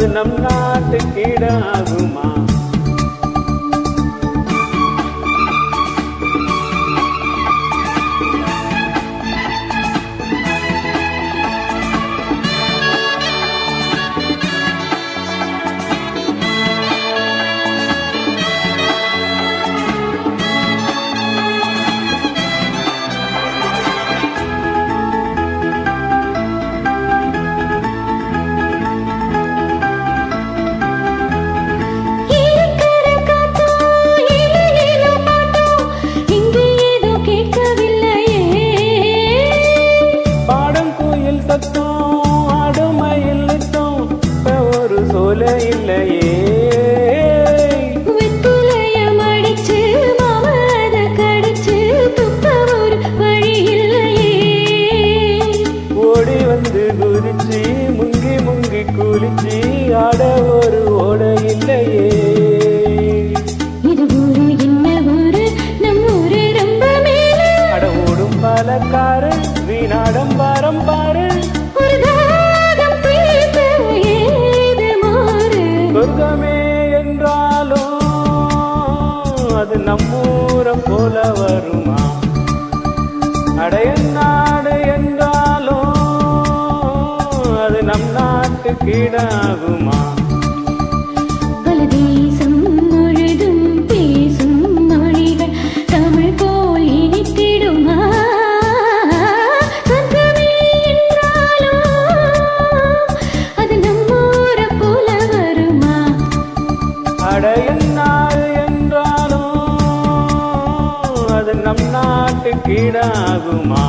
அது நம் நாட்டுக்கீடாகுமா? இல்லையே வெற்றிலையம் அடிச்சு மாமத கடிச்சு துப்ப ஒரு வழி இல்லையே. ஓடி வந்து குதிச்சு முங்கி முங்கி குளிச்சு ஆட ஒரு ஓட இல்லையே. இது ஊரு என்ன ஊரு, நம் ஊரு ரொம்ப மேல. அட ஓடும் பாலக்காரு வீணாடம் பாரம் பாரு. ஒரு தாகம் தீர்த்த ஏது மாறு. சொர்க்கமே என்றாலும் அது நம்மூரை போல வருமா? அடைய நாடு என்றாலும் அது நம் நாட்டுக்கீடாகுமா? பல தேசம் முழுதும் பேசும் மொழிகள் தமிழ் போல் இனித்திடுமா? சொர்க்கமே என்றாலும் அது நம்மூரை போல வருமா? அடைய நாடு என்றாலும் அது நம் நாட்டுக்கீடாகுமா?